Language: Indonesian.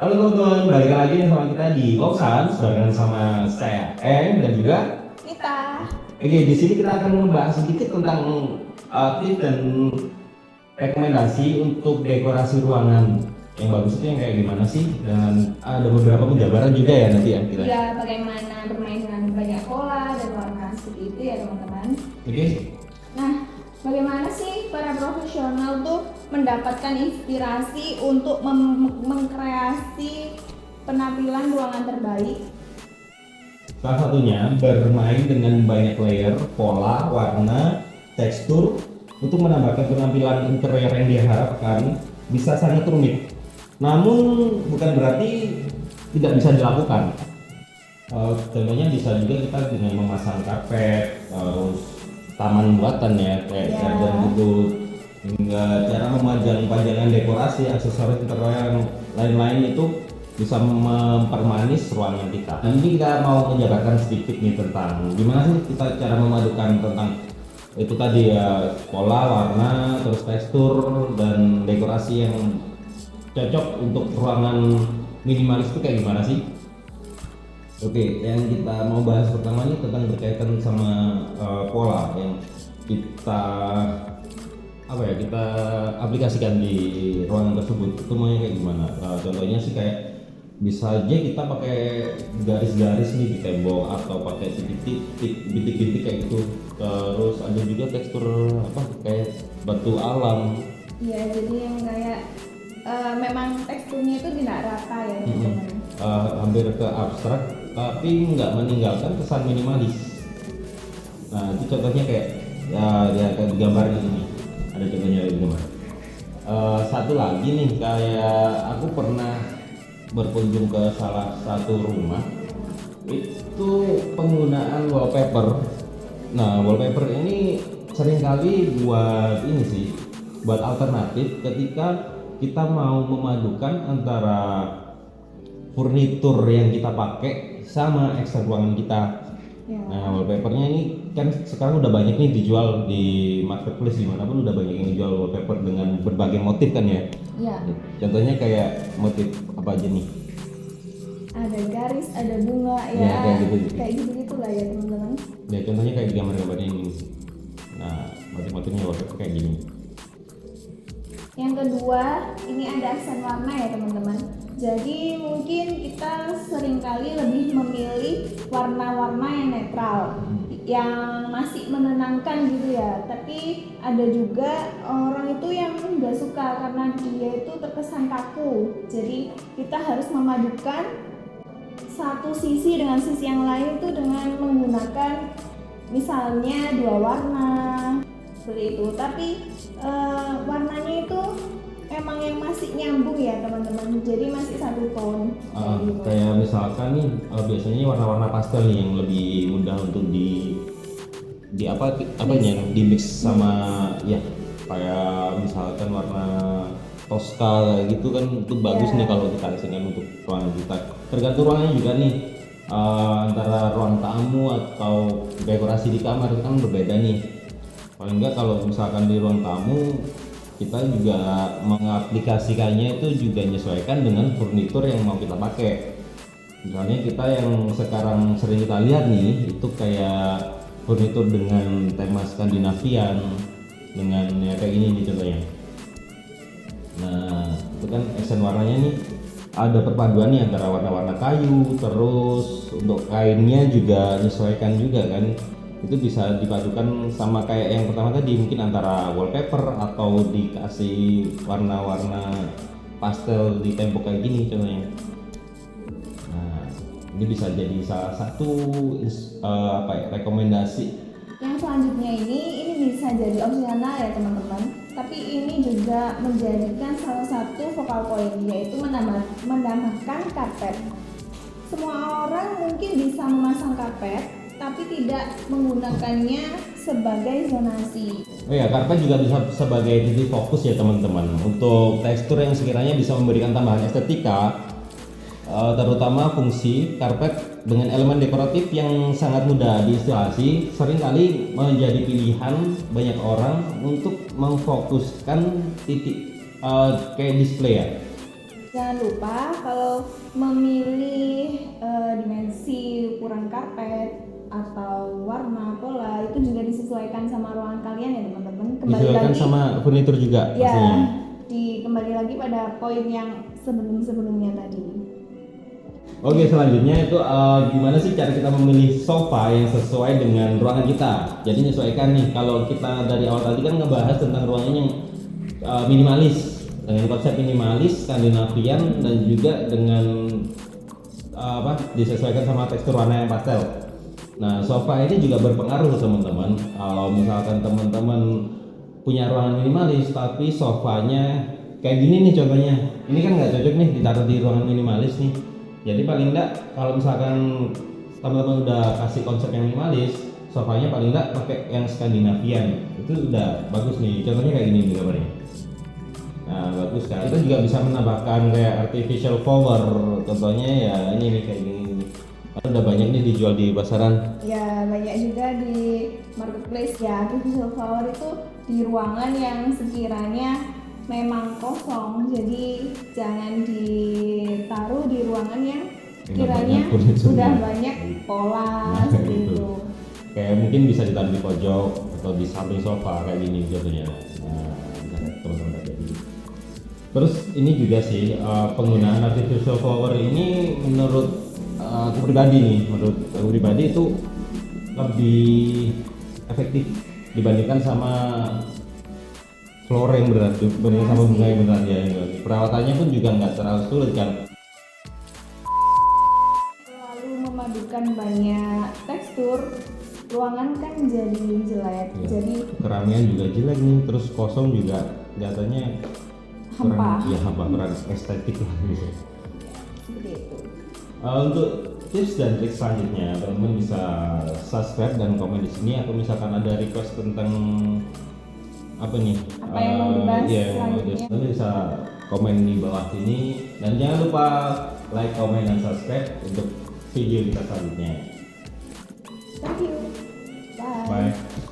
Halo teman-teman, balik lagi nih sama kita di Loksan, barengan sama saya Eng dan juga Nita. Oke, di sini kita akan membahas sedikit tentang tips dan rekomendasi untuk dekorasi ruangan yang bagus itu yang kayak gimana sih, dan ada beberapa penjabaran juga ya nanti yang kita. Ya, bagaimana bermain dengan banyak pola dan warna seperti itu ya teman-teman. Oke. Nah, bagaimana sih para profesional tuh mendapatkan inspirasi untuk mengkreasi penampilan ruangan terbaik? Salah satunya bermain dengan banyak layer, pola, warna, tekstur untuk menambahkan penampilan interior yang diharapkan bisa sangat rumit. Namun bukan berarti tidak bisa dilakukan. Contohnya bisa juga kita dengan memasang karpet, terus taman buatan ya kayak Ya. garden gitu, hingga cara memajang pajangan dekorasi, aksesoris interior yang lain-lain itu bisa mempermanis ruangan kita. Dan ini kita mau menjabarkan sedikit nih tentang gimana sih kita cara memadukan tentang itu tadi ya, pola, warna, terus tekstur dan dekorasi yang cocok untuk ruangan minimalis itu kayak gimana sih? Oke, yang kita mau bahas pertama ini tentang berkaitan sama pola yang kita kita aplikasikan di ruangan tersebut. Itu maunya kayak gimana? Contohnya sih kayak bisa aja kita pakai garis-garis nih di tembok atau pakai titik-titik, bintik-bintik kayak gitu. Terus ada juga tekstur kayak batu alam. Iya, jadi yang kayak memang teksturnya itu tidak rata ya teman-teman. Hampir ke abstrak tapi nggak meninggalkan kesan minimalis. Nah itu contohnya kayak kayak di gambar di sini ada contohnya di gambar. Satu lagi nih, kayak aku pernah berkunjung ke salah satu rumah, itu penggunaan wallpaper. Nah wallpaper ini seringkali buat ini sih, buat alternatif ketika kita mau memadukan antara furnitur yang kita pakai sama ekstra ruangan kita. Ya. Nah wallpapernya ini kan sekarang udah banyak nih dijual di marketplace, dimanapun udah banyak yang dijual wallpaper dengan berbagai motif kan ya. Ya. Contohnya kayak motif apa aja nih? Ada garis, ada bunga ya, Ya, kayak gitu. kayak gitu lah ya teman-teman. Ya contohnya kayak di gambar-gambarnya ini. Nah motif-motifnya wallpaper kayak gini. Yang kedua, ini ada aksen warna ya teman-teman. Jadi mungkin kita seringkali lebih memilih warna-warna yang netral, yang masih menenangkan gitu ya. Tapi ada juga orang itu yang nggak suka karena dia itu terkesan kaku. Jadi kita harus memadukan satu sisi dengan sisi yang lain itu dengan menggunakan misalnya dua warna seperti itu. Tapi warnanya itu emang yang masih nyambung ya teman-teman, jadi masih satu tone. Kayak misalkan nih biasanya warna-warna pastel nih yang lebih mudah untuk di di mix sama ya, kayak misalkan warna Tosca kayak gitu kan, itu bagus nih kalau kita asingkan untuk ruangan kita. Tergantung ruangannya juga nih, antara ruang tamu atau dekorasi di kamar itu kan berbeda nih. Paling enggak kalau misalkan di ruang tamu kita juga mengaplikasikannya itu juga menyesuaikan dengan furnitur yang mau kita pakai. Misalnya kita yang sekarang sering kita lihat nih itu kayak furnitur dengan tema Skandinavian dengan ya kayak gini nih contohnya. Nah itu kan aksen warnanya nih ada perpaduan nih antara warna-warna kayu, terus untuk kainnya juga menyesuaikan juga kan. Itu bisa dipadukan sama kayak yang pertama tadi, mungkin antara wallpaper atau dikasih warna-warna pastel di tembok kayak gini contohnya. Nah ini bisa jadi salah satu rekomendasi. Yang selanjutnya ini bisa jadi opsional ya teman-teman, tapi ini juga menjadikan salah satu focal point, yaitu menambahkan karpet. Semua orang mungkin bisa memasang karpet, tapi tidak menggunakannya sebagai zonasi. Oh ya, karpet juga bisa sebagai titik fokus ya teman-teman, untuk tekstur yang sekiranya bisa memberikan tambahan estetika, terutama fungsi karpet dengan elemen dekoratif yang sangat mudah diinstalasi seringkali menjadi pilihan banyak orang untuk memfokuskan titik kayak display ya. Jangan lupa kalau memilih dimensi ukuran karpet atau warna pola itu juga disesuaikan sama ruangan kalian ya teman-teman. Kembali Disesuaikan lagi sama furnitur juga ya, pastinya. kembali lagi pada poin yang sebelum-sebelumnya tadi. Oke, selanjutnya itu gimana sih cara kita memilih sofa yang sesuai dengan ruangan kita. Jadi menyesuaikan nih, kalau kita dari awal tadi kan ngebahas tentang ruangan yang minimalis, dengan konsep minimalis, Skandinavian, dan juga dengan disesuaikan sama tekstur warna yang pastel. Nah, sofa ini juga berpengaruh teman-teman. Kalau misalkan teman-teman punya ruangan minimalis tapi sofanya kayak gini nih contohnya, ini kan nggak cocok nih ditaruh di ruangan minimalis nih. Jadi paling enggak kalau misalkan teman-teman udah kasih konsep yang minimalis, sofanya paling enggak pakai yang Skandinavian, itu udah bagus nih. Contohnya kayak gini nih gambarnya. Nah, bagus kan. Kita juga bisa menambahkan kayak artificial flower. Contohnya ya ini nih kayak gini. Udah banyak nih dijual di pasaran. Ya, banyak juga di marketplace ya. Artificial flower itu di ruangan yang sekiranya memang kosong, jadi jangan ditaruh di ruangan yang kiranya sudah banyak pola seperti itu. Kayak mungkin bisa ditaruh di pojok atau di samping sofa kayak gini jatuhnya. Nah, teman-teman kayak gini. Terus ini juga sih penggunaan artificial flower ini menurut aku pribadi itu lebih efektif dibandingkan sama flower yang berat, dibandingkan sama bunga yang berat ya. Perawatannya pun juga nggak terlalu sulit kan. Lalu memadukan banyak tekstur, ruangan kan jadi jelek, Ya, jadi keramaian juga jelek nih, terus kosong juga kelihatannya hampa. kurang estetik lah gitu. Seperti itu. Untuk tips dan trik selanjutnya, teman-teman bisa subscribe dan komen di sini, atau misalkan ada request tentang apa nih? Apa yang mau dibahas selanjutnya? Teman bisa komen di bawah sini, dan jangan lupa like, komen, dan subscribe untuk video kita selanjutnya. Thank you. Bye. Bye.